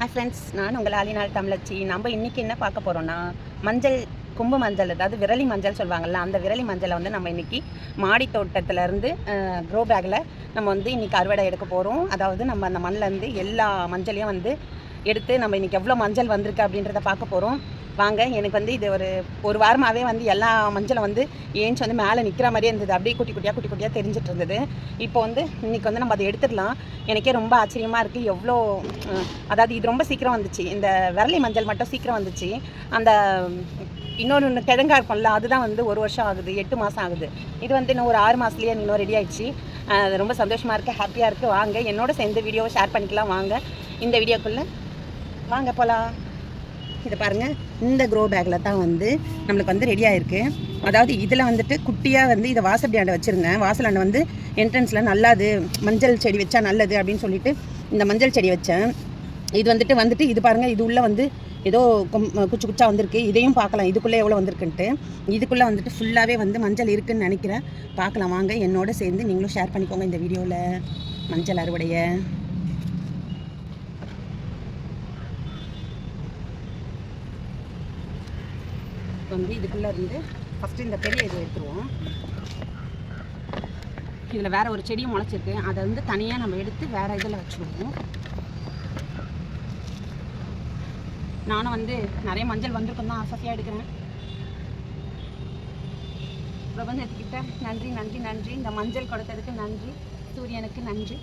Hi friends, நான் உங்கள் ஆலினால் தமிழச்சி. நம்ம இன்றைக்கி என்ன பார்க்க போகிறோன்னா, மஞ்சள் கொம்பு மஞ்சள், அதாவது விரலி மஞ்சள் சொல்லுவாங்கள்ல, அந்த விரலி மஞ்சளை வந்து நம்ம இன்றைக்கி மாடி தோட்டத்துலேருந்து க்ரோ பேக்கில் நம்ம வந்து இன்றைக்கி அறுவடை எடுக்க போகிறோம். அதாவது நம்ம அந்த மண்ணிலேருந்து எல்லா மஞ்சளையும் வந்து எடுத்து நம்ம இன்றைக்கி எவ்வளோ மஞ்சள் வந்திருக்கு அப்படின்றத பார்க்க போகிறோம். வாங்க. எனக்கு வந்து இது ஒரு வாரமாகவே வந்து எல்லா மஞ்சளும் வந்து ஏஞ்சி வந்து மேலே நிற்கிற மாதிரியே இருந்தது. அப்படியே குட்டி குட்டியாக தெரிஞ்சிட்டு இருந்தது. இப்போ வந்து இன்றைக்கி வந்து நம்ம அதை எடுத்துடலாம். எனக்கே ரொம்ப ஆச்சரியமாக இருக்குது. எவ்வளோ அதாவது இது ரொம்ப சீக்கிரம் வந்துச்சு. இந்த விரலி மஞ்சள் மட்டும் சீக்கிரம் வந்துச்சு. அந்த இன்னொன்று கிழங்கா இருக்கும்ல, அதுதான் வந்து 1 வருஷம் ஆகுது, 8 மாதம் ஆகுது. இது வந்து இன்னும் ஒரு 6 மாதத்துலேயே இன்னும் ரெடி ஆகிடுச்சு. அது ரொம்ப சந்தோஷமாக இருக்குது, ஹாப்பியாக இருக்குது. வாங்க, என்னோட சேர்ந்து வீடியோவை ஷேர் பண்ணிக்கலாம். வாங்க இந்த வீடியோக்குள்ளே வாங்க போகலாம். இதை பாருங்கள், இந்த க்ரோ பேக்கில் தான் வந்து நம்மளுக்கு வந்து ரெடி ஆகிருக்கு. அதாவது இதில் வந்துட்டு குட்டியாக வந்து இதை வாசப்படியாண்டை வச்சுருந்தேன். வாசலாண்டை வந்து என்ட்ரன்ஸில் நல்லது, மஞ்சள் செடி வச்சா நல்லது அப்படின்னு சொல்லிட்டு இந்த மஞ்சள் செடி வச்சேன். இது வந்துட்டு இது பாருங்கள், இது உள்ளே வந்து ஏதோ குச்சி குச்சா வந்திருக்கு. இதையும் பார்க்கலாம், இதுக்குள்ளே எவ்வளோ வந்திருக்குன்ட்டு. இதுக்குள்ளே வந்துட்டு ஃபுல்லாகவே வந்து மஞ்சள் இருக்குதுன்னு நினைக்கிறேன். பார்க்கலாம் வாங்க, என்னோட சேர்ந்து நீங்களும் ஷேர் பண்ணிக்கோங்க இந்த வீடியோவில் மஞ்சள் அறுவடையை. வந்து இதுக்குள்ளே இருந்து ஃபஸ்ட்டு இந்த பெரிய இது எடுத்துருவோம். இதில் வேறு ஒரு செடியும் முளைச்சிருக்கு. அதை வந்து தனியாக நம்ம எடுத்து வேறு இதில் வச்சுருவோம். நானும் வந்து நிறைய மஞ்சள் வந்திருக்கும் தான் ஆசையாக எடுக்கிறேன். பிரபஞ்சத்துக்கிட்ட நன்றி நன்றி நன்றி. இந்த மஞ்சள் கொடுத்ததுக்கு நன்றி. சூரியனுக்கு நன்றி.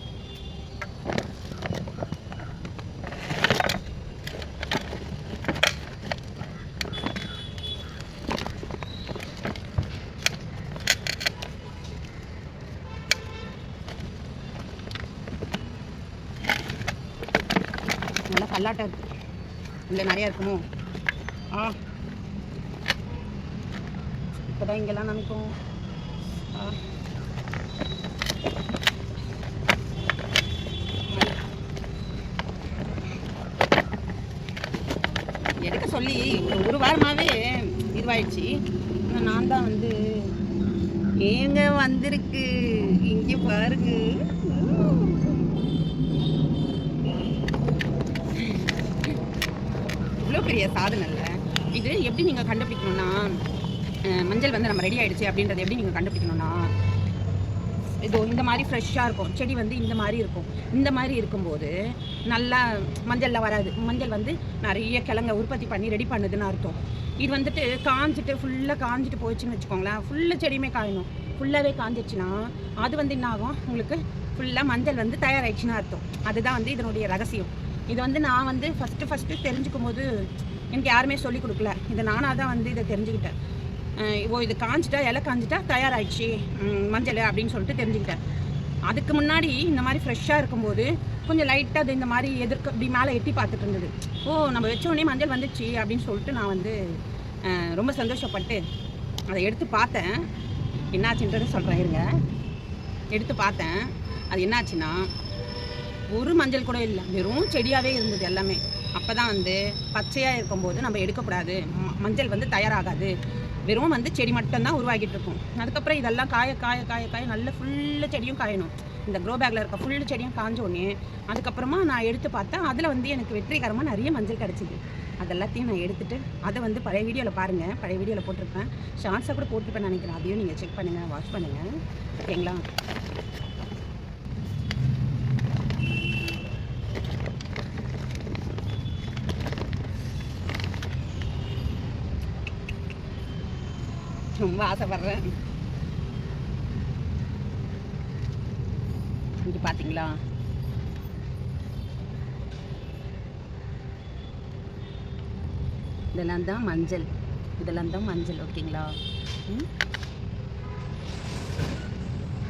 நல்லா கல்லாட்டம் இருக்குது. இல்லை நிறையா இருக்குமோ? இப்போ தான் இங்கெல்லாம் நினைக்கும். எடுக்க சொல்லி ஒரு வாரமாகவே இதுவாயிடுச்சு. நான் தான் வந்து ஏங்க வந்திருக்கு, இங்கே பாருங்க. இவ்வளோ பெரிய சாதனை இல்லை இது. எப்படி நீங்கள் கண்டுபிடிக்கணும்னா, மஞ்சள் வந்து நம்ம ரெடி ஆகிடுச்சு அப்படின்றத எப்படி நீங்கள் கண்டுபிடிக்கணும்னா, இதோ இந்த மாதிரி ஃப்ரெஷ்ஷாக இருக்கும் செடி வந்து இந்த மாதிரி இருக்கும். இந்த மாதிரி இருக்கும்போது நல்லா மஞ்சளில் வராது. மஞ்சள் வந்து நிறைய கிழங்க உற்பத்தி பண்ணி ரெடி பண்ணுதுன்னு அர்த்தம். இது வந்துட்டு காஞ்சிட்டு ஃபுல்லாக காஞ்சிட்டு போயிடுச்சுன்னு வச்சுக்கோங்களேன். ஃபுல்லாக செடியுமே காயணும். ஃபுல்லாகவே காஞ்சிடுச்சுன்னா அது வந்து என்ன ஆகும், உங்களுக்கு ஃபுல்லாக மஞ்சள் வந்து தயாராகிடுச்சுன்னு அர்த்தம். அதுதான் வந்து இதனுடைய ரகசியம். இது வந்து நான் வந்து ஃபஸ்ட்டு தெரிஞ்சுக்கும் போது எனக்கு யாருமே சொல்லிக் கொடுக்கல. இதை நானாக தான் வந்து இதை தெரிஞ்சுக்கிட்டேன். இது காஞ்சிட்டா, இலை காஞ்சிட்டா தயாராகிடுச்சு மஞ்சள் அப்படின்னு சொல்லிட்டு தெரிஞ்சுக்கிட்டேன். அதுக்கு முன்னாடி இந்த மாதிரி ஃப்ரெஷ்ஷாக இருக்கும்போது கொஞ்சம் லைட்டாக அது இந்த மாதிரி எதிர்க்க இப்படி மேலே எட்டி பார்த்துட்டு இருந்தது. நம்ம வச்ச உடனே மஞ்சள் வந்துடுச்சு அப்படின்னு சொல்லிட்டு நான் வந்து ரொம்ப சந்தோஷப்பட்டு அதை எடுத்து பார்த்தேன். என்னாச்சுன்றது சொல்கிறேன் இருங்க. எடுத்து பார்த்தேன். அது என்னாச்சுன்னா, ஒரு மஞ்சள் கூட இல்லை, வெறும் செடியாகவே இருந்தது எல்லாமே. அப்போ தான் வந்து பச்சையாக இருக்கும்போது நம்ம எடுக்கக்கூடாது, மஞ்சள் வந்து தயாராகாது. வெறும் வந்து செடி மட்டும்தான் உருவாகிட்டு இருக்கும். அதுக்கப்புறம் இதெல்லாம் காய காய காய காய நல்ல ஃபுல்லு செடியும் காயணும். இந்த க்ரோ பேக்கில் இருக்க ஃபுல்லு செடியும் காஞ்சோடனே அதுக்கப்புறமா நான் எடுத்து பார்த்தேன். அதில் வந்து எனக்கு வெற்றிகரமாக நிறைய மஞ்சள் கிடச்சிது. அதெல்லாத்தையும் நான் எடுத்துகிட்டு அதை வந்து பழைய வீடியோவில் பாருங்கள், பழைய வீடியோவில் போட்டிருப்பேன். ஷார்ட்ஸாக கூட போட்டிருப்பேன் நினைக்கிறேன். அதையும் நீங்கள் செக் பண்ணுங்கள், வாட்ச் பண்ணுங்கள், ஓகேங்களா? ரொம்ப ஆசைப்படுறேன். இங்கே பார்த்தீங்களா, இதெல்லாம் தான் மஞ்சள், இதெல்லாம் தான் மஞ்சள், ஓகேங்களா?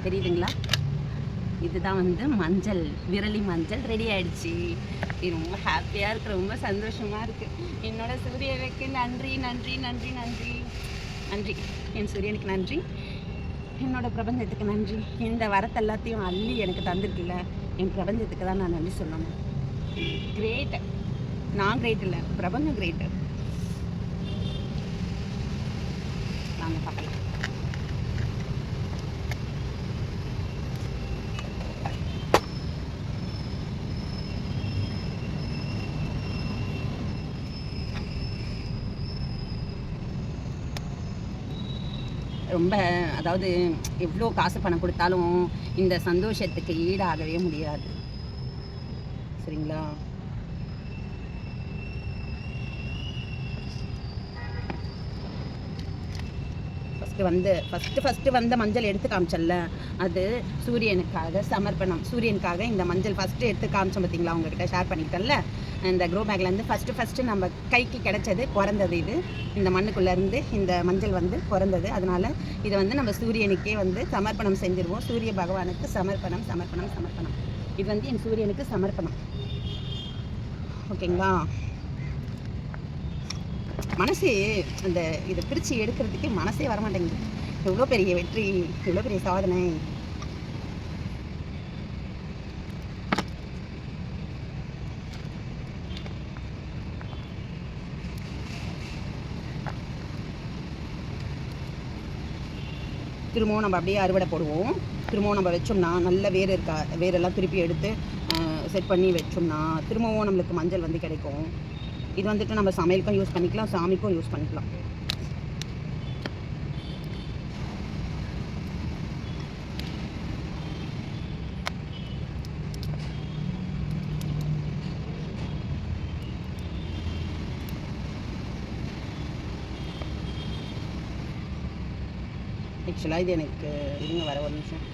தெரியுதுங்களா? இதுதான் வந்து மஞ்சள், விரலி மஞ்சள் ரெடி ஆகிடுச்சு. இது ரொம்ப ஹாப்பியாக இருக்குது, ரொம்ப சந்தோஷமாக இருக்குது. என்னோட சூரியனுக்கு நன்றி நன்றி நன்றி நன்றி நன்றி. என் சூரியனுக்கு நன்றி, என்னோட பிரபஞ்சத்துக்கு நன்றி. இந்த வரத்தை எல்லாத்தையும் அள்ளி எனக்கு தந்திருக்குல்ல, என் பிரபஞ்சத்துக்கு தான் நான் நன்றி சொல்லணும். கிரேட். நான் கிரேட் இல்லை, பிரபஞ்சம் கிரேட்டு. நாங்கள் பார்க்கலாம். ரொம்ப அதாவது எவ்வளோ காசு பணம் கொடுத்தாலும் இந்த சந்தோஷத்துக்கு ஈடாகவே முடியாது. சரிங்களா? ஃபஸ்ட்டு வந்த மஞ்சள் எடுத்து காமிச்சல்ல, அது சூரியனுக்காக சமர்ப்பணம். சூரியனுக்காக இந்த மஞ்சள் ஃபஸ்ட்டு எடுத்து காமிச்சோம் பார்த்தீங்களா, உங்ககிட்ட ஷேர் பண்ணிக்கிட்டேன்ல. இந்த க்ரோ பேக்லேருந்து ஃபஸ்ட்டு நம்ம கைக்கு கிடைச்சது பிறந்தது இது. இந்த மண்ணுக்குள்ளேருந்து இந்த மஞ்சள் வந்து பிறந்தது. அதனால் இதை வந்து நம்ம சூரியனுக்கே வந்து சமர்ப்பணம் செஞ்சுருவோம். சூரிய பகவானுக்கு சமர்ப்பணம். இது வந்து என் சூரியனுக்கு சமர்ப்பணம். ஓகேங்களா? மனசே அந்த இதை பிரித்து எடுக்கிறதுக்கு மனசே வரமாட்டேங்குது. எவ்வளோ பெரிய வெற்றி, எவ்வளோ பெரிய சாதனை. திரும்பவும் நம்ம அப்படியே அறுவடை போடுவோம். திரும்பவும் நம்ம வச்சோம்னா நல்ல வேரெல்லாம் திருப்பி எடுத்து செட் பண்ணி வச்சோம்னா திரும்பவும் நம்மளுக்கு மஞ்சள் வந்து கிடைக்கும். இது வந்துட்டு நம்ம சமையலுக்கும் யூஸ் பண்ணிக்கலாம், சாமிக்கும் யூஸ் பண்ணிக்கலாம். ஆக்சுவலாக இது எனக்கு இருங்க வர ஒரு நிமிஷம்.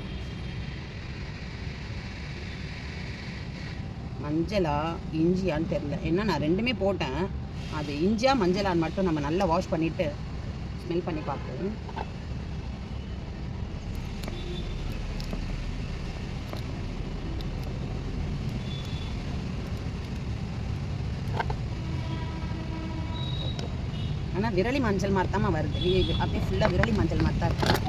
மஞ்சளா இஞ்சியான்னு தெரில. ஏன்னா நான் ரெண்டுமே போட்டேன். அது இஞ்சியா மஞ்சளான்னு மட்டும் நம்ம நல்லா வாஷ் பண்ணிவிட்டு ஸ்மெல் பண்ணி பார்ப்போம். ஆனால் விரலி மஞ்சள் மாதிரி தான் வருது. அப்படியே ஃபுல்லாக விரலி மஞ்சள் மாதிரி தான் இருக்குது.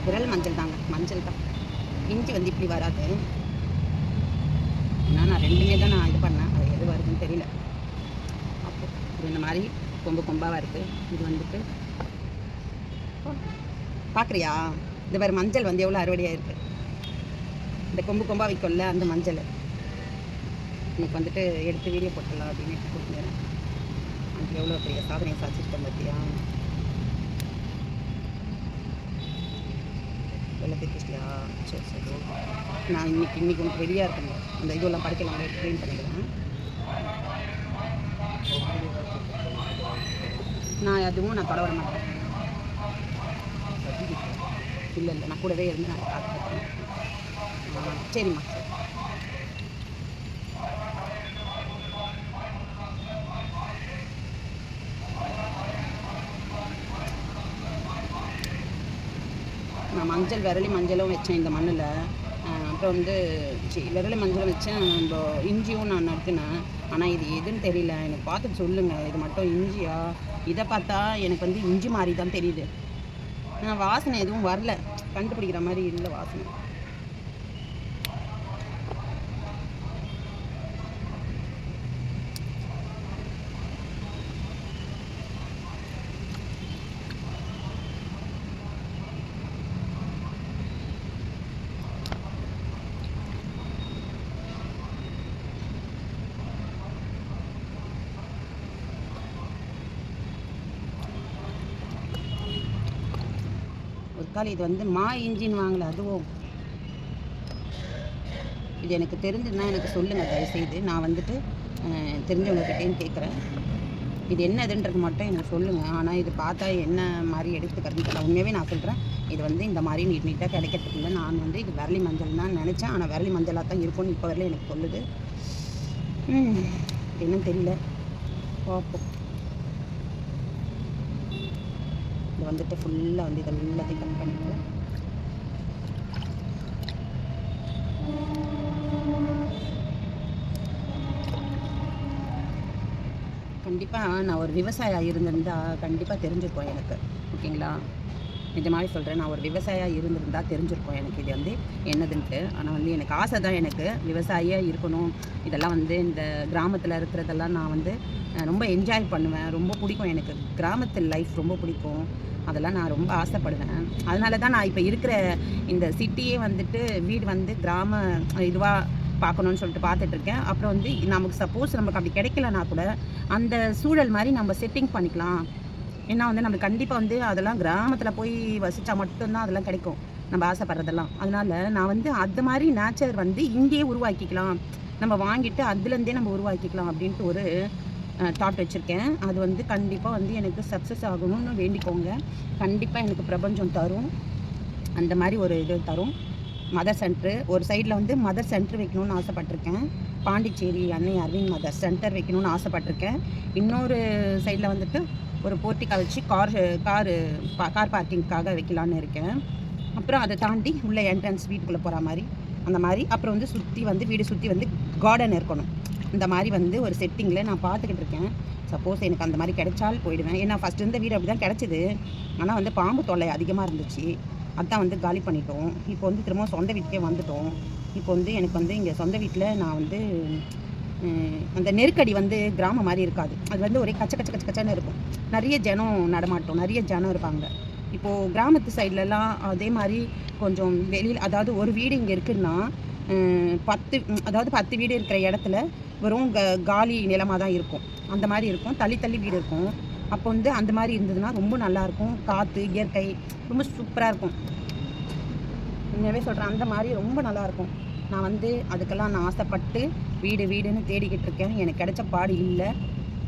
விரல் மஞ்சள் தாங்க, மஞ்சள் தான். இஞ்சி வந்து இப்படி வராது. ஏன்னா நான் ரெண்டுமே தான் நான் இது பண்ணேன். அது எது வருதுன்னு தெரியல. அப்போ இது இந்த மாதிரி கொம்பாக இருக்குது. இது வந்துட்டு பார்க்குறியா, இந்த மாதிரி மஞ்சள் வந்து எவ்வளோ அறுவடையாக இருக்குது. இந்த கொம்பாக வைக்கல அந்த மஞ்சள் இன்னைக்கு வந்துட்டு எடுத்து வீடியோ போட்டுடலாம் அப்படின்னு எடுத்து போட்டுக்கிறேன். அது எவ்வளோ பெரிய சாதனையை சாதிச்சிருக்கேன் பார்த்தியா. வெள்ளத்துக்கு இஷ்டியா? சரி நான் இன்னைக்கு உனக்கு ரெடியாக இருக்கேங்க. அந்த இதெல்லாம் படிக்கலாம் க்ளீன் பண்ணிடுவேன். நான் அதுவும் நான் தொட விட மாட்டேன். இல்லை நான் கூடவே இருந்து நான் பார்த்துக்கிறேன். சரிம்மா. நான் மஞ்சள் விரலி மஞ்சளும் வச்சேன் இந்த மண்ணில். அப்புறம் வந்து விரலி மஞ்சளும் வச்சேன். நம்ம இஞ்சியும் நான் நட்டுனேன். ஆனால் இது எதுன்னு தெரியல. எனக்கு பார்த்துட்டு சொல்லுங்கள், இது மட்டும் இஞ்சியா? இதை பார்த்தா எனக்கு வந்து இஞ்சி மாதிரி தான் தெரியுது. வாசனை எதுவும் வரல, கண்டுபிடிக்கிற மாதிரி இல்லை வாசனை. இது வந்து இஞ்சின்னு வாங்கல. அதுவும் இது எனக்கு தெரிஞ்சுன்னா எனக்கு சொல்லுங்கள் தயவுசெய்து. நான் வந்துட்டு தெரிஞ்சவங்ககிட்டையும் கேட்குறேன். இது என்னதுன்றது மட்டும் எனக்கு சொல்லுங்கள். ஆனால் இது பார்த்தா என்ன மாதிரி எடுத்துக்கிறதுன்னு தெரியல. உண்மையாகவே நான் சொல்கிறேன், இது வந்து இந்த மாதிரி நீட்டாக கிடைக்கிறதுக்கு இல்லை. நான் வந்து இது விரலி மஞ்சள் தான் நினச்சேன். ஆனால் விரலி மஞ்சளாக தான் இருக்கும்னு இப்போ வரல எனக்கு சொல்லுது. என்னன்னு தெரியல, பார்ப்போம். இது வந்துட்டு ஃபுல்லாக வந்து இதை எல்லாத்தையும் கட் பண்ணிட்டு கண்டிப்பாக நான் ஒரு விவசாயியாக இருந்திருந்தால் கண்டிப்பாக தெரிஞ்சிருக்கோம் எனக்கு. ஓகேங்களா? இந்த மாதிரி சொல்கிறேன், நான் ஒரு விவசாயியாக இருந்திருந்தால் தெரிஞ்சிருக்கோம் எனக்கு இது வந்து என்னதுன்ட்டு. ஆனால் வந்து எனக்கு ஆசை தான், எனக்கு விவசாயியாக இருக்கணும். இதெல்லாம் வந்து இந்த கிராமத்தில் இருக்கிறதெல்லாம் நான் வந்து ரொம்ப என்ஜாய் பண்ணுவேன். ரொம்ப பிடிக்கும் எனக்கு. கிராமத்து லைஃப் ரொம்ப பிடிக்கும். அதெல்லாம் நான் ரொம்ப ஆசைப்படுவேன். அதனால தான் நான் இப்போ இருக்கிற இந்த சிட்டியே வந்துட்டு வீடு வந்து கிராம இதுவாக பார்க்கணுன்னு சொல்லிட்டு பார்த்துட்ருக்கேன். அப்புறம் வந்து நமக்கு சப்போஸ் நமக்கு அப்படி கிடைக்கலனா கூட அந்த சூழல் மாதிரி நம்ம செட்டிங் பண்ணிக்கலாம். ஏன்னா வந்து நம்மளுக்கு கண்டிப்பாக வந்து அதெல்லாம் கிராமத்தில் போய் வசித்தா மட்டும்தான் அதெல்லாம் கிடைக்கும், நம்ம ஆசைப்படுறதெல்லாம். அதனால் நான் வந்து அந்த மாதிரி நேச்சர் வந்து இங்கேயே உருவாக்கிக்கலாம், நம்ம வாங்கிட்டு அதுலேருந்தே நம்ம உருவாக்கிக்கலாம் அப்படின்ட்டு ஒரு தாட் வச்சுருக்கேன். அது வந்து கண்டிப்பாக வந்து எனக்கு சக்ஸஸ் ஆகணும்னு வேண்டிக்கோங்க. கண்டிப்பாக எனக்கு பிரபஞ்சம் தரும், அந்த மாதிரி ஒரு இது தரும். மதர் சென்ட்ரு ஒரு சைடில் வந்து மதர் சென்டர் வைக்கணும்னு ஆசைப்பட்டிருக்கேன். பாண்டிச்சேரி அன்னை அரவிந்த் மதர் சென்டர் வைக்கணும்னு ஆசைப்பட்டிருக்கேன். இன்னொரு சைடில் வந்துட்டு ஒரு போர்ட்டிக்கா வச்சு கார் பார்க்கிங்க்காக வைக்கலான்னு இருக்கேன். அப்புறம் அதை தாண்டி உள்ள என்ட்ரன்ஸ் வீட்டுக்குள்ளே போகிற மாதிரி அந்த மாதிரி. அப்புறம் வந்து சுற்றி வந்து வீடு சுற்றி வந்து கார்டன் இருக்கணும். இந்த மாதிரி வந்து ஒரு செட்டிங்கில் நான் பார்த்துக்கிட்டு இருக்கேன். சப்போஸ் எனக்கு அந்த மாதிரி கிடைச்சால் போயிடுவேன். ஏன்னா ஃபஸ்ட்டு இருந்த வீடு அப்படி தான் கிடச்சிது. ஆனால் வந்து பாம்பு தொல்லை அதிகமாக இருந்துச்சு, அதான் வந்து காலி பண்ணிட்டோம். இப்போ வந்து திரும்ப சொந்த வீட்டுக்கே வந்துட்டோம். இப்போ வந்து எனக்கு வந்து இங்கே சொந்த வீட்டில் நான் வந்து அந்த நெருக்கடி வந்து கிராமம் மாதிரி இருக்காது. அது வந்து ஒரே கச்சன்னு இருக்கும். நிறைய ஜனம் நடமாட்டம், நிறைய ஜனம் இருப்பாங்க. இப்போது கிராமத்து சைட்லலாம் அதே மாதிரி கொஞ்சம் வெளியில், அதாவது ஒரு வீடு இங்கே இருக்குதுன்னா 10 வீடு இருக்கிற இடத்துல வெறும் காலி நிலமாக தான் இருக்கும். அந்த மாதிரி இருக்கும், தள்ளி வீடு இருக்கும். அப்போ வந்து அந்த மாதிரி இருந்ததுன்னா ரொம்ப நல்லாயிருக்கும். காற்று இயற்கை ரொம்ப சூப்பராக இருக்கும். உண்மையாகவே சொல்கிறேன், அந்த மாதிரி ரொம்ப நல்லாயிருக்கும். நான் வந்து அதுக்கெல்லாம் நான் ஆசைப்பட்டு வீடுன்னு தேடிக்கிட்டு இருக்கேன். எனக்கு கிடைச்ச பாடு இல்லை.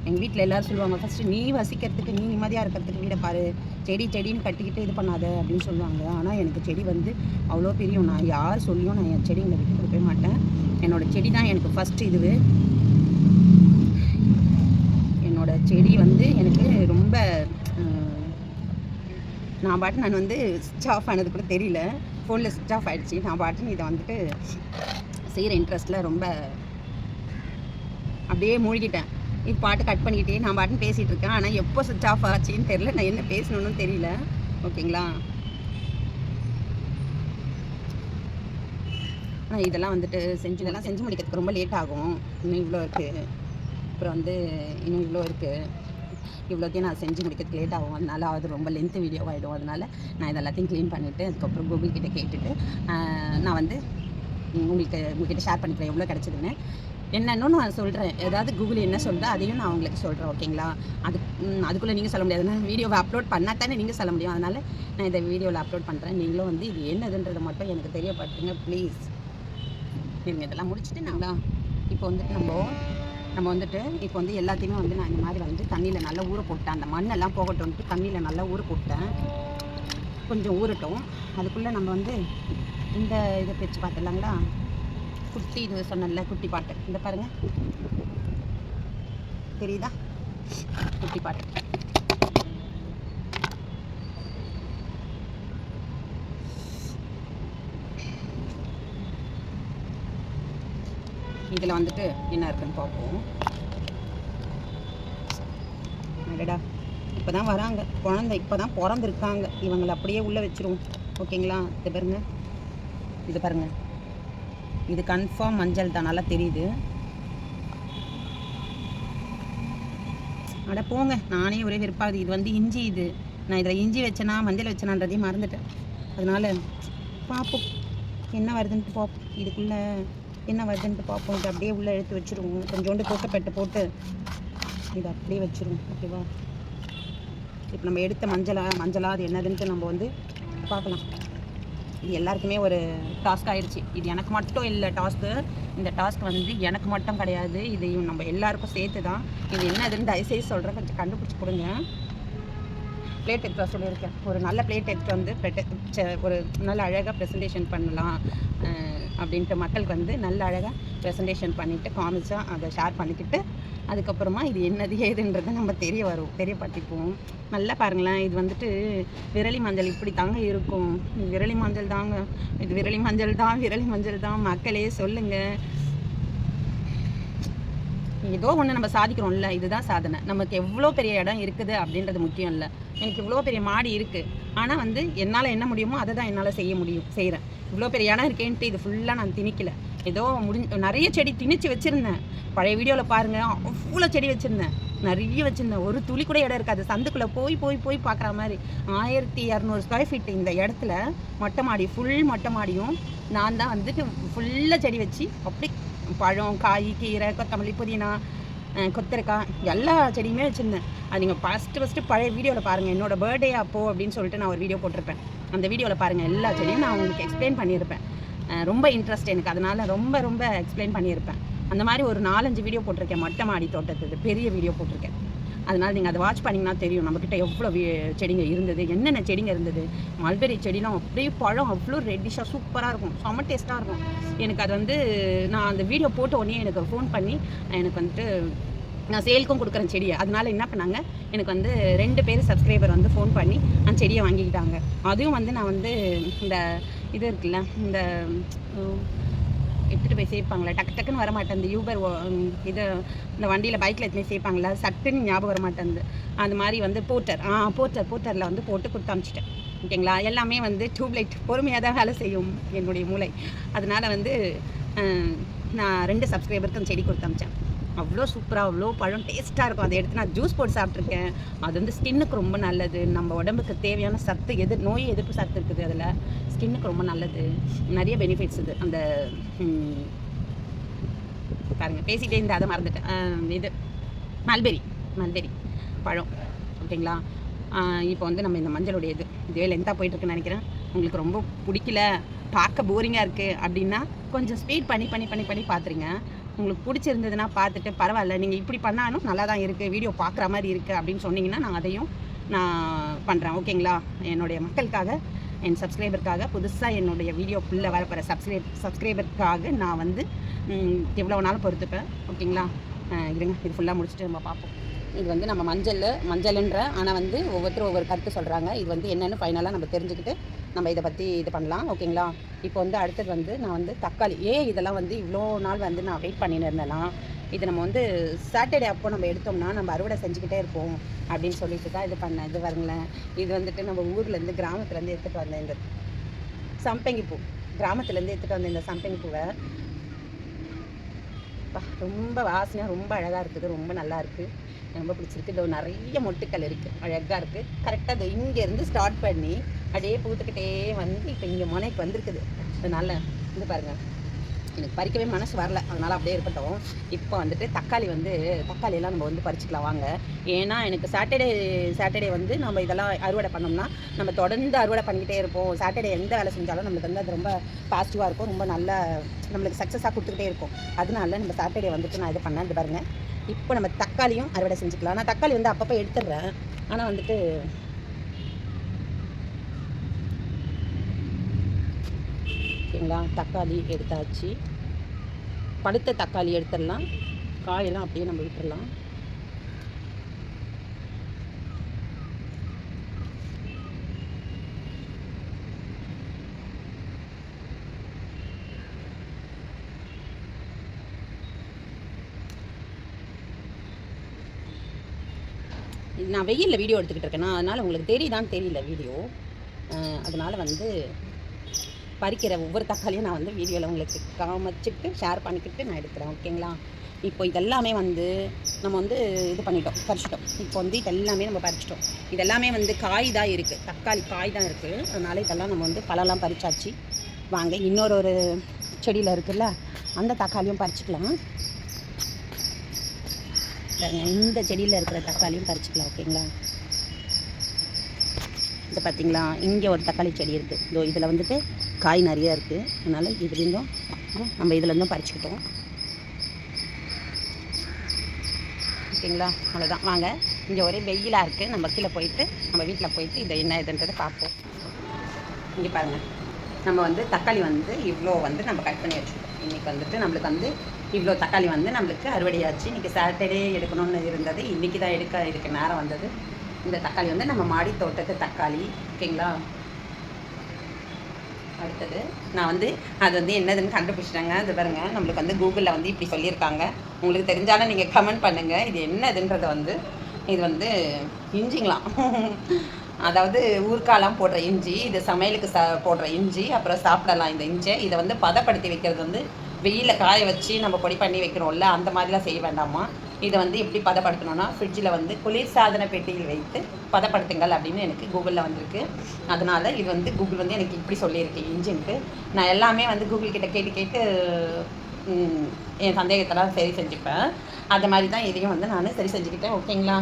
எங்கள் வீட்டில் எல்லோரும் சொல்லுவாங்க, ஃபஸ்ட்டு நீ வசிக்கிறதுக்கு, நீ நிம்மதியாக இருக்கிறதுக்கு வீடை பாரு, செடின்னு கட்டிக்கிட்டு இது பண்ணாத அப்படின்னு சொல்லுவாங்க. ஆனால் எனக்கு செடி வந்து அவ்வளோ பிரியம். நான் யார் சொல்லியும் நான் என் செடிங்களை விட்டு கொடுக்கவே மாட்டேன். என்னோடய செடி தான் எனக்கு ஃபஸ்ட்டு இதுவு. என்னோடய செடி வந்து எனக்கு ரொம்ப நான் வந்து ஸ்விட்ச் ஆஃப் ஆனது கூட தெரியல. ஃபோனில் ஸ்விட்ச் ஆஃப் ஆகிடுச்சு. நான் பாட்டுன்னு இதை வந்துட்டு செய்கிற இன்ட்ரெஸ்ட்டில் ரொம்ப அப்படியே மூழ்கிட்டேன். இது பாட்டு கட் பண்ணிக்கிட்டே நான் பாட்டுன்னு பேசிகிட்டு இருக்கேன். ஆனால் எப்போ ஸ்விட்ச் ஆஃப் ஆச்சுன்னு தெரியல, நான் என்ன பேசணுன்னு தெரியல. ஓகேங்களா? ஆனால் இதெல்லாம் வந்துட்டு செஞ்சு முடிக்கிறதுக்கு ரொம்ப லேட் ஆகும். இன்னும் இவ்வளோ இருக்குது. அப்புறம் வந்து இன்னும் இவ்வளோ இருக்குது. இவ்வளோத்தையும் நான் செஞ்சு முடிக்கிறதுக்கு லேட் ஆகும். அதனால் அது ரொம்ப லென்த்து வீடியோ ஆகிடும். அதனால் நான் இது எல்லாத்தையும் க்ளீன் பண்ணிவிட்டு அதுக்கப்புறம் கூகுள் கிட்டே கேட்டுட்டு நான் வந்து உங்கள்கிட்ட ஷேர் பண்ணிக்கிறேன் எவ்வளோ கிடச்சிதுன்னு. என்னன்னு நான் சொல்கிறேன். ஏதாவது கூகுள் என்ன சொல்கிறா அதையும் நான் உங்களுக்கு சொல்கிறேன். ஓகேங்களா? அதுக்குள்ளே நீங்கள் சொல்ல முடியாதுன்னா வீடியோவை அப்லோட் பண்ணால் தானே நீங்கள் சொல்ல முடியும். அதனால் நான் இதை வீடியோவில் அப்லோட் பண்ணுறேன். நீங்களும் வந்து இது என்னதுன்றதை மட்டும் எனக்கு தெரியப்படுத்துங்க ப்ளீஸ். நீங்கள் இதெல்லாம் முடிச்சுட்டு நாங்களா இப்போ வந்துட்டு நம்ம வந்துட்டு இப்போ வந்து எல்லாத்தையுமே வந்து நான் இந்த மாதிரி வந்து தண்ணியில் நல்லா ஊற போட்டேன். அந்த மண்ணெல்லாம் போகட்டும்ட்டு தண்ணியில் நல்லா ஊற போட்டேன். கொஞ்சம் ஊறட்டும். அதுக்குள்ளே நம்ம வந்து இந்த இதை பிரித்து பார்த்துடலாங்களா? குட்டி இது சொன்னல, குட்டி பாட்டு இந்த பாருங்கள், தெரியுதா? குட்டி பாட்டு. இதில் வந்துட்டு என்ன இருக்குன்னு பார்ப்போம். அடடா, இப்போ தான் வராங்க குழந்தை, இப்போ தான் பிறந்திருக்காங்க. இவங்களை அப்படியே உள்ளே வச்சுருவோம். ஓகேங்களா? இது பாருங்கள், இது கன்ஃபார்ம் மஞ்சள் தான், நல்லா தெரியுது. அட போங்க, நானே ஒரே வெறுப்பாகுது. இது வந்து இஞ்சி. இது நான் இதில் இஞ்சி வச்சேனா மஞ்சள் வச்சேனான்றதையும் மறந்துட்டேன். அதனால் பார்ப்போம் என்ன வருதுன்ட்டு பார்ப்போம். இதுக்குள்ளே என்ன வருதுன்ட்டு பார்ப்போம். இது அப்படியே உள்ளே எடுத்து வச்சுருவோம். கொஞ்சோண்டு கோக்கப்பட்டு போட்டு இதை அப்படியே வச்சுருவோம். ஓகேவா? இப்போ நம்ம எடுத்த மஞ்சளா அது என்னதுன்ட்டு நம்ம வந்து பார்க்கலாம். இது எல்லாருக்குமே ஒரு டாஸ்க் ஆயிடுச்சு. இது எனக்கு மட்டும் இல்லை டாஸ்க்கு. இந்த டாஸ்க் வந்து எனக்கு மட்டும் கிடையாது, இதையும் நம்ம எல்லாருக்கும் சேர்த்து தான். இது என்னதுன்னு தயவுசெய்து சொல்கிறேன், கொஞ்சம் கண்டுபிடிச்சி கொடுங்க. பிளேட் எடுத்து சொல்லியிருக்கேன். ஒரு நல்ல பிளேட் எடுத்து வந்து ஒரு நல்ல அழகாக ப்ரெசன்டேஷன் பண்ணலாம் அப்படின்ட்டு மக்களுக்கு வந்து நல்ல அழகாக ப்ரெசன்டேஷன் பண்ணிவிட்டு காமிச்சா அதை ஷேர் பண்ணிக்கிட்டு அதுக்கப்புறமா இது என்னது ஏதுன்றதை நம்ம தெரியப்படுத்திப்போம். நல்லா பாருங்களேன், இது வந்துட்டு விரலி மஞ்சள் இப்படி தாங்க இருக்கும். விரலி மஞ்சள் தாங்க, இது விரலி மஞ்சள் தான் மக்களே சொல்லுங்கள். ஏதோ ஒன்று நம்ம சாதிக்கிறோம்ல, இதுதான் சாதனை. நமக்கு எவ்வளோ பெரிய இடம் இருக்குது அப்படின்றது முக்கியம் இல்லை. எனக்கு இவ்வளோ பெரிய மாடி இருக்குது, ஆனால் வந்து என்னால் என்ன முடியுமோ அதை தான் என்னால் செய்கிறேன். இவ்வளோ பெரிய இடம் இருக்கேன்ட்டு இது ஃபுல்லாக நான் திணிக்கலை. ஏதோ நிறைய செடி திணிச்சு வச்சுருந்தேன். பழைய வீடியோவில் பாருங்கள், அவ்வளோ செடி வச்சுருந்தேன். நிறைய வச்சுருந்தேன். ஒரு துளி கூட இடம் இருக்காது. சந்துக்குள்ளே போய் போய் போய் பார்க்குற மாதிரி 1200 ஸ்கொயர் ஃபீட் இந்த இடத்துல மொட்டை மாடி, ஃபுல் மொட்டை மாடியும் நான் தான் வந்துட்டு ஃபுல்லாக செடி வச்சு அப்படி பழம், காய், கீரை, கொத்தமல்லி, புதினா, கொத்தரக்காய் எல்லா செடியுமே வச்சுருந்தேன். அது நீங்கள் ஃபஸ்ட்டு பழைய வீடியோவில் பாருங்கள். என்னோடய பர்த்டே அப்போது அப்படின்னு சொல்லிட்டு நான் ஒரு வீடியோ போட்டிருப்பேன். அந்த வீடியோவில் பாருங்கள். எல்லா செடியும் நான் உங்களுக்கு எக்ஸ்பிளைன் பண்ணியிருப்பேன். ரொம்ப இன்ட்ரெஸ்ட் எனக்கு, அதனால் ரொம்ப எக்ஸ்பிளைன் பண்ணியிருப்பேன். அந்த மாதிரி ஒரு 4-5 வீடியோ போட்டிருக்கேன். மொட்டை மாடி தோட்டத்துக்கு பெரிய வீடியோ போட்டிருக்கேன். அதனால் நீங்கள் அதை வாட்ச் பண்ணிங்கன்னா தெரியும் நம்மக்கிட்ட எவ்வளோ செடிங்க இருந்தது, என்னென்ன செடிங்க இருந்தது. மல்பெரி செடிலாம் அப்படியே பழம் அவ்வளோ ரெட்டிஷாக சூப்பராக இருக்கும், செம்ம டேஸ்ட்டாக இருக்கும். எனக்கு அது வந்து நான் அந்த வீடியோ போட்ட உடனே எனக்கு ஃபோன் பண்ணி எனக்கு வந்துட்டு நான் சேலுக்கும் கொடுக்குறேன் செடியை. அதனால என்ன பண்ணாங்க, எனக்கு வந்து 2 பேர் சப்ஸ்கிரைபர் வந்து ஃபோன் பண்ணி அந்த செடியை வாங்கிக்கிட்டாங்க. அதுவும் வந்து நான் வந்து இந்த இது இருக்குல்ல, இந்த எடுத்துகிட்டு போய் சேர்ப்பாங்களே, டக்குன்னு வர மாட்டேன். இந்த யூபர் இது இந்த வண்டியில் பைக்கில் எடுத்துன்னு சேர்ப்பாங்களே, சட்டுன்னு ஞாபகம் வர மாட்டேன். அந்த மாதிரி வந்து போர்ட்டரில் வந்து போட்டு கொடுத்து அனுப்பிச்சிட்டேன். ஓகேங்களா. எல்லாமே வந்து டியூப்லைட் பொறுமையாக தான் வேலை செய்யும் என்னுடைய மூளை. அதனால் வந்து நான் 2 சப்ஸ்கிரைபருக்கு அந்த செடி கொடுத்து அனுப்பிச்சேன். அவ்வளோ சூப்பராக, அவ்வளோ பழம் டேஸ்ட்டாக இருக்கும். அதை எடுத்து நான் ஜூஸ் போட்டு சாப்பிட்ருக்கேன். அது வந்து ஸ்கின்னுக்கு ரொம்ப நல்லது. நம்ம உடம்புக்கு தேவையான சத்து, நோய் எதிர்ப்பு சத்து இருக்குது அதில். ஸ்கின்னுக்கு ரொம்ப நல்லது, நிறைய பெனிஃபிட்ஸ் இது. அந்த பாருங்கள், பேசிகிட்டே இருந்து அதை மறந்துட்டேன். இது மல்பெரி பழம். ஓகேங்களா. இப்போ வந்து நம்ம இந்த மஞ்சளுடைய இதுவே லென்த்தாக போயிட்டுருக்குன்னு நினைக்கிறேன். உங்களுக்கு ரொம்ப பிடிக்கல, பார்க்க போரிங்காக இருக்குது அப்படின்னா கொஞ்சம் ஸ்பீட் பண்ணி பார்த்துருங்க. உங்களுக்கு பிடிச்சிருந்ததுன்னா பார்த்துட்டு பரவாயில்ல, நீங்கள் இப்படி பண்ணாலும் நல்லா தான் இருக்குது, வீடியோ பார்க்குற மாதிரி இருக்குது அப்படின்னு சொன்னீங்கன்னா நான் அதையும் பண்ணுறேன். ஓகேங்களா. என்னுடைய மக்களுக்காக, என் சப்ஸ்கிரைபருக்காக, புதுசாக என்னுடைய வீடியோக்குள்ளே வரப்போகிற சப்ஸ்கிரைபருக்காக நான் வந்து எவ்வளோ நாளும் பொறுத்துப்பேன். ஓகேங்களா. இருங்க, இது ஃபுல்லாக முடிச்சுட்டு நம்ம பார்ப்போம். இது வந்து நம்ம மஞ்சள்ன்ற, ஆனால் வந்து ஒவ்வொருத்தரும் ஒவ்வொரு கருத்து சொல்கிறாங்க. இது வந்து என்னென்னு ஃபைனலாக நம்ம தெரிஞ்சுக்கிட்டு நம்ம இதை பற்றி இது பண்ணலாம். ஓகேங்களா. இப்போ வந்து அடுத்தது வந்து நான் வந்து தக்காளி, இதெல்லாம் வந்து இவ்வளோ நாள் வந்து நான் வெயிட் பண்ணின்னு இருந்தேன்னா, இது நம்ம வந்து சாட்டர்டே அப்போ நம்ம எடுத்தோம்னா நம்ம அறுவடை செஞ்சுக்கிட்டே இருப்போம் அப்படின்னு சொல்லிட்டு தான் இது பண்ணேன். இது வருங்களேன், இது வந்துட்டு நம்ம ஊர்லேருந்து கிராமத்துலேருந்து எடுத்துகிட்டு வந்தேன். இந்த சம்பங்கி பூ, கிராமத்துலேருந்து எடுத்துகிட்டு வந்தேன். இந்த சம்பங்கி பூவை ரொம்ப வாசனையாக ரொம்ப அழகாக இருக்குது, ரொம்ப நல்லா இருக்குது, ரொம்ப பிடிச்சிருக்கு. இது நிறைய மொட்டுக்கள் இருக்குது, அழகாக இருக்குது. கரெக்டாக அது இங்கேருந்து ஸ்டார்ட் பண்ணி அப்படியே பூத்துக்கிட்டே வந்து இப்போ இங்கே முனைக்கு வந்திருக்குது. அதனால் இது பாருங்கள், எனக்கு பறிக்கவே மனசு வரல, அதனால் அப்படியே இருக்கட்டும். இப்போ வந்துட்டு தக்காளியெல்லாம் நம்ம வந்து பறிச்சுக்கலாம் வாங்க. ஏன்னா எனக்கு சாட்டர்டே வந்து நம்ம இதெல்லாம் அறுவடை பண்ணோம்னா நம்ம தொடர்ந்து அறுவடை பண்ணிக்கிட்டே இருப்போம். சாட்டர்டே எந்த வேலை செஞ்சாலும் நம்மளுக்கு வந்து அது ரொம்ப பாசிட்டிவாக இருக்கும், ரொம்ப நல்லா நம்மளுக்கு சக்ஸஸாக கொடுத்துக்கிட்டே இருக்கும். அதனால நம்ம சாட்டர்டே வந்துட்டு நான் இது பண்ணேன். இது பாருங்கள், இப்போ நம்ம தக்காளியும் அறுவடை செஞ்சுக்கலாம். நான் தக்காளி வந்து அப்பப்போ எடுத்துடுறேன், ஆனால் வந்துட்டு ஓகேங்களா. தக்காளி எடுத்தாச்சு, பழுத்த தக்காளி எடுத்துடலாம், காயெல்லாம் அப்படியே நம்ம விட்டுடலாம். நான் வெயிலில் வீடியோ எடுத்துக்கிட்டு இருக்கேன்னா அதனால் உங்களுக்கு தெரியுதான்னு தெரியல வீடியோ. அதனால் வந்து பறிக்கிற ஒவ்வொரு தக்காளியும் நான் வந்து வீடியோவில் உங்களுக்கு காமிச்சிட்டு ஷேர் பண்ணிக்கிட்டு நான் எடுக்கிறேன். ஓகேங்களா. இப்போ இதெல்லாமே வந்து நம்ம வந்து இது பண்ணிட்டோம், பறிச்சிட்டோம். இப்போ வந்து இதெல்லாமே நம்ம பறிச்சிட்டோம். இதெல்லாமே வந்து காய் தான் இருக்குது, தக்காளி காய் தான் இருக்குது. அதனால் இதெல்லாம் நம்ம வந்து பழம்லாம் பறிச்சாச்சு. வாங்க, இன்னொரு செடியில் இருக்குல்ல அந்த தக்காளியும் பறிச்சிக்கலாம். இந்த செடியில் இருக்கிற தக்காளியும் பறிச்சிக்கலாம். ஓகேங்களா. இது பார்த்திங்களா, இங்கே ஒரு தக்காளி செடி இருக்குது. இதோ இதில் வந்துட்டு காய் நிறையா இருக்குது. அதனால் இதுலேருந்தும் நம்ம இதுலேருந்தும் பறிச்சுக்கிட்டோம். ஓகேங்களா. அவ்வளோதான். வாங்க, இங்கே ஒரே வெயிலாக இருக்குது, நம்ம கீழே போயிட்டு நம்ம வீட்டில் போயிட்டு இதை என்ன இதுன்றதை பார்ப்போம். இங்கே பாருங்கள், நம்ம வந்து தக்காளி வந்து இவ்வளோ வந்து நம்ம கட் பண்ணி வச்சுருக்கோம். இன்றைக்கி வந்துட்டு நம்மளுக்கு வந்து இவ்வளோ தக்காளி வந்து நம்மளுக்கு அறுவடையாச்சு. இன்றைக்கி சாட்டர்டே எடுக்கணும்னு இருந்தது, இன்றைக்கி தான் இதுக்கு நேரம் வந்தது. இந்த தக்காளி வந்து நம்ம மாடி தோட்டத்து தக்காளி. ஓகேங்களா. அடுத்தது நான் வந்து அது வந்து என்னதுன்னு கண்டுபிடிச்சிட்டாங்க. அது பாருங்கள், நம்மளுக்கு வந்து கூகுளில் வந்து இப்படி சொல்லியிருக்காங்க. உங்களுக்கு தெரிஞ்சாலும் நீங்கள் கமெண்ட் பண்ணுங்கள். இது என்னதுன்றதை வந்து இது வந்து இஞ்சிங்களாம். அதாவது ஊறுகாலாம் போடுற இஞ்சி, இது சமையலுக்கு போடுற இஞ்சி, அப்புறம் சாப்பிடலாம் இந்த இஞ்சி. இதை வந்து பதப்படுத்தி வைக்கிறது வந்து வெயிலில் காய வச்சு நம்ம பொடி பண்ணி வைக்கிறோம்ல, அந்த மாதிரிலாம் செய்ய வேண்டாமா. இதை வந்து எப்படி பதப்படுத்தணும்னா ஃப்ரிட்ஜில் வந்து குளிர்சாதன பெட்டியில் வைத்து பதப்படுத்துங்கள் அப்படின்னு எனக்கு கூகுளில் வந்திருக்கு. அதனால் இது வந்து கூகுள் வந்து எனக்கு இப்படி சொல்லியிருக்கு இன்ஜின்ட்டு. நான் எல்லாமே வந்து கூகுள் கிட்ட கேட்டு கேட்டு என் சந்தேகத்தெல்லாம் சரி செஞ்சுப்பேன். அது மாதிரி தான் இதையும் வந்து நான் சரி செஞ்சுக்கிட்டேன். ஓகேங்களா,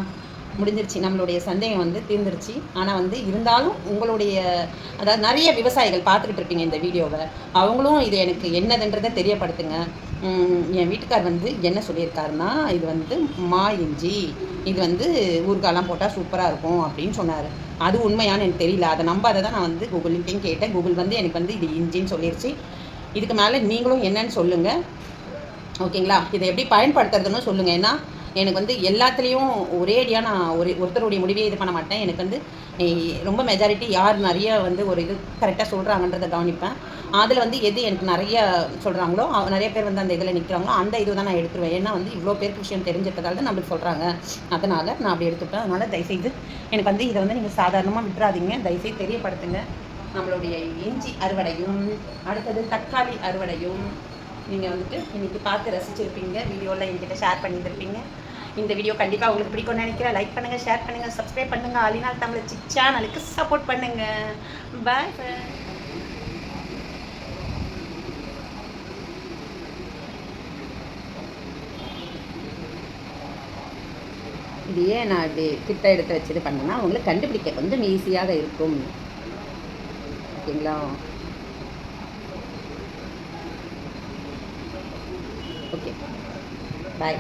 முடிஞ்சிருச்சு, நம்மளுடைய சந்தேகம் வந்து தீர்ந்துருச்சு. ஆனால் வந்து இருந்தாலும் உங்களுடைய அதாவது நிறைய விவசாயிகள் பார்த்துக்கிட்டு இருப்பீங்க இந்த வீடியோவை, அவங்களும் இது எனக்கு என்னதுன்றதை தெரியப்படுத்துங்க. என் வீட்டுக்கார் வந்து என்ன சொல்லியிருக்காருன்னா, இது வந்து மா இஞ்சி, இது வந்து ஊறுகாலாம் போட்டால் சூப்பராக இருக்கும் அப்படின்னு சொன்னார். அது உண்மையானு எனக்கு தெரியல. அதை நம்பாத தான் நான் வந்து கூகுள்கிட்டையும் கேட்டேன். கூகுள் வந்து எனக்கு வந்து இது இஞ்சின்னு சொல்லிடுச்சு. இதுக்கு மேலே நீங்களும் என்னன்னு சொல்லுங்கள். ஓகேங்களா, இதை எப்படி பயன்படுத்துறதுன்னு சொல்லுங்கள். ஏன்னா எனக்கு வந்து எல்லாத்துலேயும் ஒரேடியாக நான் ஒருத்தருடைய முடிவே இது பண்ண மாட்டேன். எனக்கு வந்து ரொம்ப மெஜாரிட்டி யார் நிறைய வந்து ஒரு இது கரெக்டாக சொல்கிறாங்கன்றதை கவனிப்பேன். அதில் வந்து எது எனக்கு நிறைய சொல்கிறாங்களோ, நிறைய பேர் வந்து அந்த இதில் நிற்கிறாங்களோ அந்த இது தான் நான் எடுத்துருவேன். ஏன்னா வந்து இவ்வளோ பேருக்கு விஷயம் தெரிஞ்சிட்டதால தான் நம்மளுக்கு சொல்கிறாங்க. அதனால் நான் அப்படி எடுத்துப்பேன். அதனால் தயவுசெய்து எனக்கு வந்து இதை வந்து நீங்கள் சாதாரணமாக விட்டுறாதீங்க. தயவுசெய்து தெரியப்படுத்துங்க. நம்மளுடைய இஞ்சி அறுவடையும் அடுத்தது தக்காளி அறுவடையும் நீங்கள் வந்துட்டு இன்றைக்கி பார்த்து ரசிச்சிருப்பீங்க. வீடியோவில் என்கிட்ட ஷேர் பண்ணியிருப்பீங்க. இந்த வீடியோ கண்டிப்பாக உங்களுக்கு பிடிக்கும்னு நினைக்கிறேன். லைக் பண்ணுங்கள், ஷேர் பண்ணுங்கள், சப்ஸ்கிரைப் பண்ணுங்கள். ஆலினால் தமிழ் சேனலுக்கு சப்போர்ட் பண்ணுங்கள். பாய். இது ஏன் நான் இப்படி கிட்ட எடுத்து வச்சுட்டு பண்ணேன்னா உங்களுக்கு கண்டுபிடிக்க கொஞ்சம் ஈஸியாக இருக்கும். ஓகேங்களா, ஓகே, பாய்.